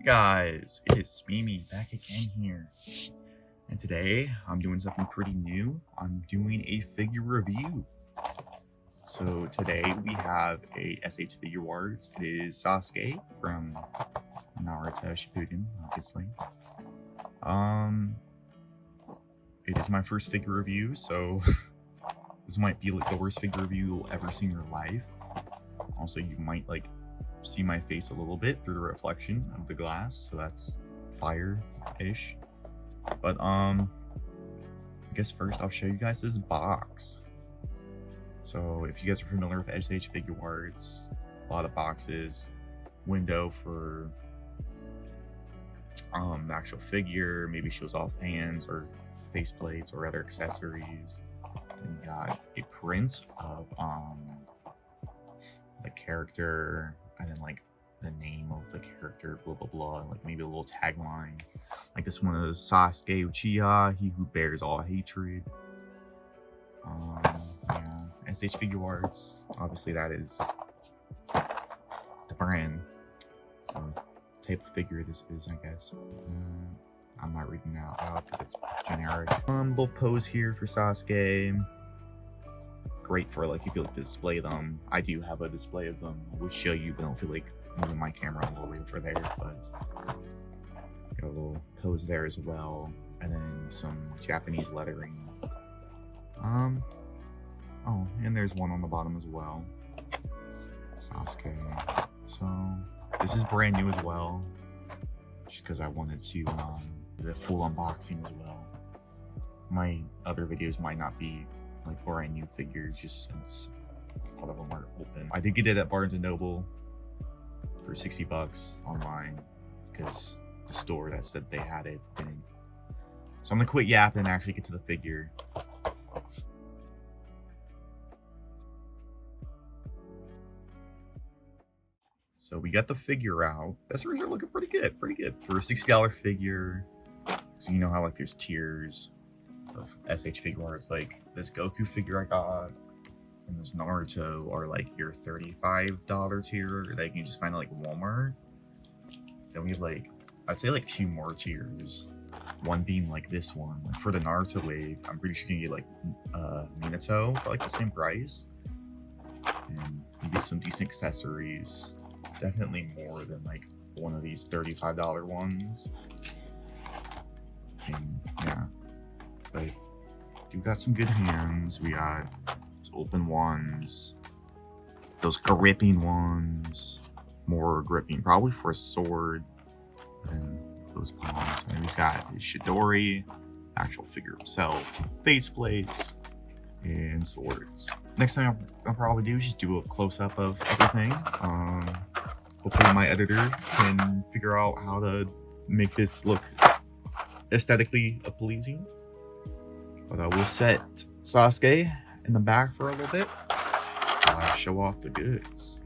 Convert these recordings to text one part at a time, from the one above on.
guys? It is Mimi back again here. And today I'm doing something pretty new. I'm doing a figure review. So today we have a S.H.Figuarts. It is Sasuke from Naruto Shippuden, obviously. It is my first figure review, so this might be like the worst figure review you'll ever see in your life. Also, you might see my face a little bit through the reflection of the glass, so that's fire-ish. But I guess first I'll show you guys this box. So if you guys are familiar with S.H.Figuarts, a lot of boxes, window for the actual figure, maybe shows off hands or face plates or other accessories. And you got a print of the character, and then the name of the character, blah blah blah, like maybe a little tagline. Like this one is Sasuke Uchiha, he who bears all hatred. Yeah, S.H.Figuarts, obviously that is the brand or type of figure this is, I guess. I'm not reading that out because it's generic. Little pose here for Sasuke. Great for if you display them. I do have a display of them. I would show you, but I don't feel like moving my camera all the way over there. But got a little pose there as well, and then some Japanese lettering. Oh, and there's one on the bottom as well. Sasuke. So this is brand new as well, just because I wanted to do the full unboxing as well. My other videos might not be brand new figures, just since a lot of them are open. I did get it at Barnes & Noble for 60 bucks online because the store that said they had it didn't. So I'm gonna quit yapping and actually get to the figure. So we got the figure out. Accessories are looking pretty good for a $60 figure. So you know how there's tiers of S.H.Figuarts, like this Goku figure I got and this Naruto are your $35 tier that you can just find at Walmart. Then we have I'd say two more tiers. One being this one. For the Naruto wave, I'm pretty sure you can get Minato for the same price. And you get some decent accessories. Definitely more than one of these $35 ones. And yeah. But you got some good hands. We got those open ones, those gripping ones, more gripping, probably for a sword, and those palms. And he's got his Chidori, actual figure himself, face plates, and swords. Next time I'll probably do is just do a close-up of everything. Hopefully my editor can figure out how to make this look aesthetically pleasing. But I will set Sasuke in the back for a little bit while I show off the goods.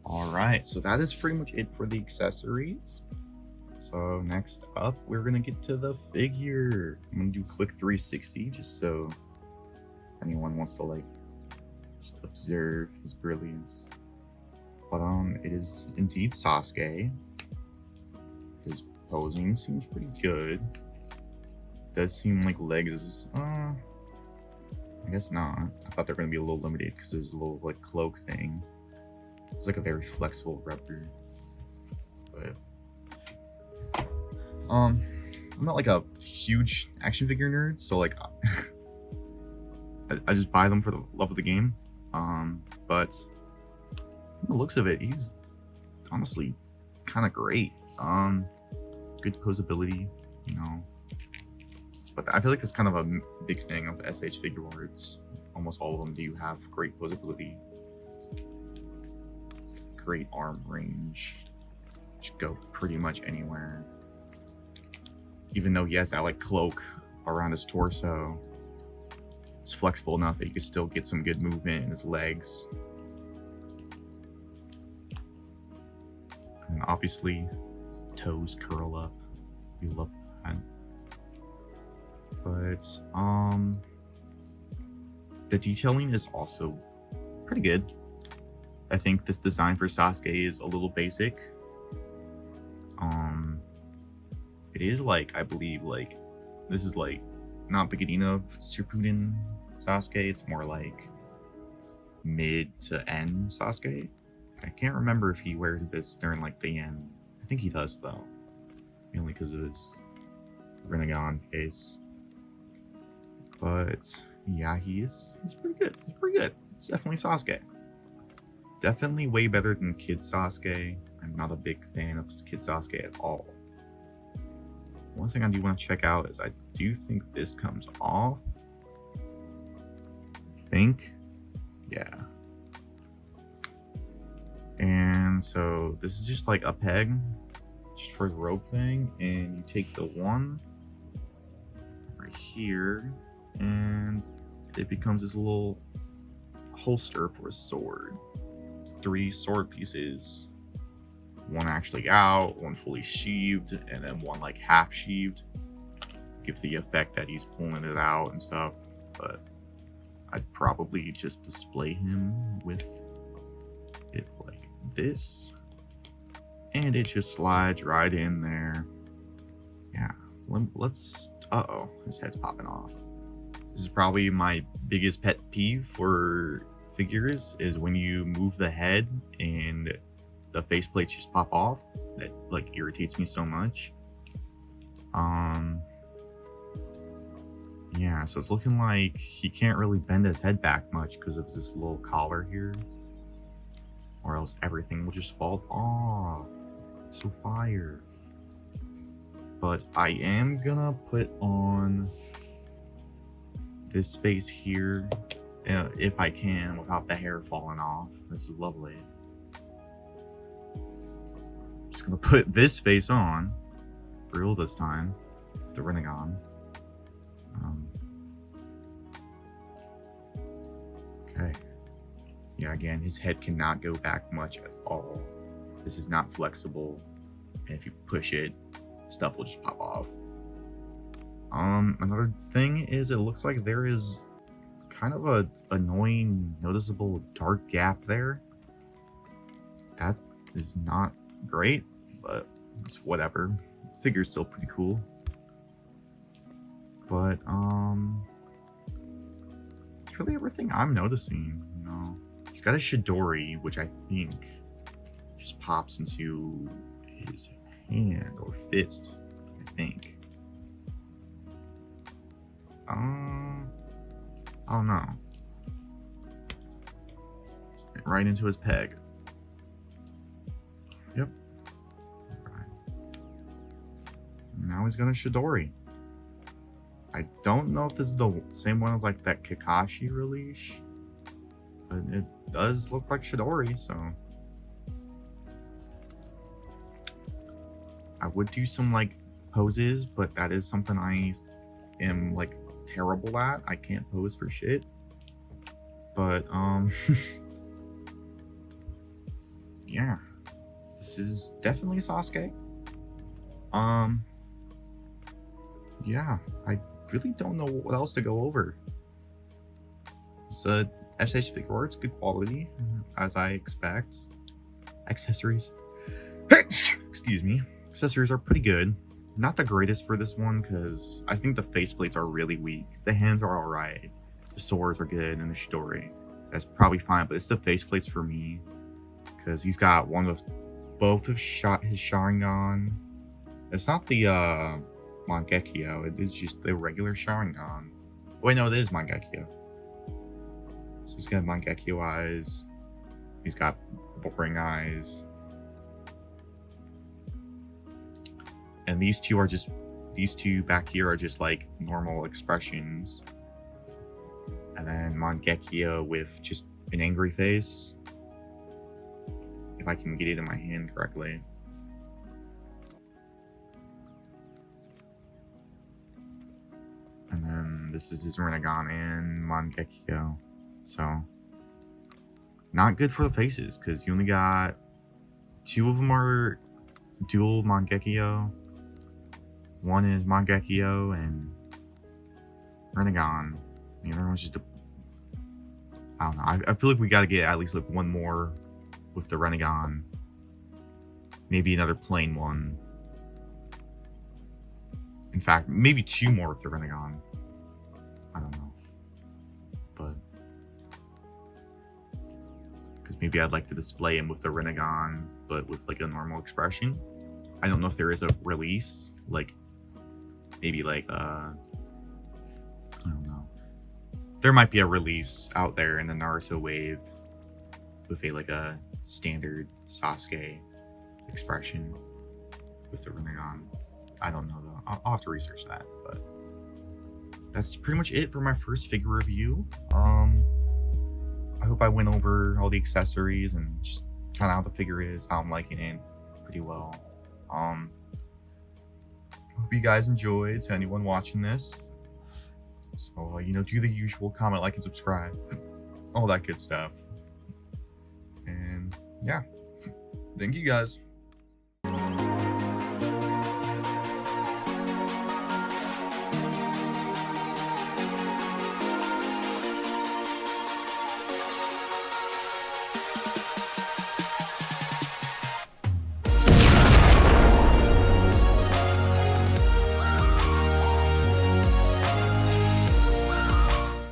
Alright, so that is pretty much it for the accessories. So next up, we're gonna get to the figure. I'm gonna do a quick 360 just so anyone wants to just observe his brilliance. But it is indeed Sasuke. His posing seems pretty good. Does seem like legs. I guess not. I thought they're gonna be a little limited because there's a little like cloak thing. It's like a very flexible rubber. But I'm not like a huge action figure nerd, so like I just buy them for the love of the game. But from the looks of it, he's honestly kind of great. Good posability, you know. But I feel like that's kind of a big thing of S.H.Figuarts. Almost all of them do have great posability, great arm range. Should go pretty much anywhere. Even though he has that like cloak around his torso, it's flexible enough that you can still get some good movement in his legs. And obviously, his toes curl up. We love that. But the detailing is also pretty good. I think this design for Sasuke is a little basic. It is like, I believe, like, this is like not beginning of Shippuden Sasuke. It's more like mid to end Sasuke. I can't remember if he wears this during like the end. I think he does though, mainly because of his Renegon face. But yeah, he's pretty good. He's pretty good. It's definitely Sasuke. Definitely way better than Kid Sasuke. I'm not a big fan of Kid Sasuke at all. One thing I do want to check out is I do think this comes off. I think. Yeah. And so this is just like a peg just for the rope thing. And you take the one right here and it becomes this little holster for a sword. 3 sword pieces. One actually out, one fully sheathed, and then one like half sheathed. Give the effect that he's pulling it out and stuff. But I'd probably just display him with it like this. And it just slides right in there. Yeah, let's... Uh-oh, his head's popping off. This is probably my biggest pet peeve for figures, is when you move the head and the faceplates just pop off. That like irritates me so much. Yeah, so it's looking like he can't really bend his head back much because of this little collar here, or else everything will just fall off. So fire. But I am gonna put on this face here if I can without the hair falling off. This is lovely. Just gonna put this face on for real this time, the Renegon. Okay. Yeah, again, his head cannot go back much at all. This is not flexible, and if you push it, stuff will just pop off. Another thing is it looks like there is kind of a annoying, noticeable dark gap there. That is not great, but it's whatever. The figure's still pretty cool. But it's really everything I'm noticing, you know. He's got a Chidori, which I think just pops into his hand or fist, I think. I don't know. Right into his peg. Yep. Right. Now he's got a Chidori. I don't know if this is the same one as like that Kakashi release, but it does look like Chidori, so I would do some like poses, but that is something I am like terrible at. I can't pose for shit. But yeah, this is definitely Sasuke. Yeah, I really don't know what else to go over. It's a S.H.Figuarts, good quality, as I expect. Accessories. Excuse me. Accessories are pretty good. Not the greatest for this one, because I think the faceplates are really weak. The hands are alright. The swords are good, and the Shidori. That's probably fine, but it's the faceplates for me. Because he's got one with both of his Sharingan. It's not the Mangekyo, it is just the regular Sharingan. Wait, no, it is Mangekyo. So he's got Mangekyo eyes. He's got boring eyes. And these two back here are just like normal expressions. And then Mangekyo with just an angry face. If I can get it in my hand correctly. And then this is his Rinnegan and Mangekyo. So, not good for the faces, because you only got 2 of them are dual Mangekyo. One is Mangekyo and Rinnegan. The other one's just I don't know. I feel like we gotta get at least like one more with the Rinnegan. Maybe another plain one. In fact, maybe 2 more with the Rinnegan. I don't know. But because maybe I'd like to display him with the Rinnegan, but with like a normal expression. I don't know if there is a release, like maybe like I don't know. There might be a release out there in the Naruto wave with a standard Sasuke expression with the Rinnegan. I don't know though. I'll have to research that, but that's pretty much it for my first figure review. I hope I went over all the accessories and just kind of how the figure is, how I'm liking it pretty well. Hope you guys enjoyed. To anyone watching this, so do the usual, comment, like, and subscribe, all that good stuff. And yeah, thank you guys.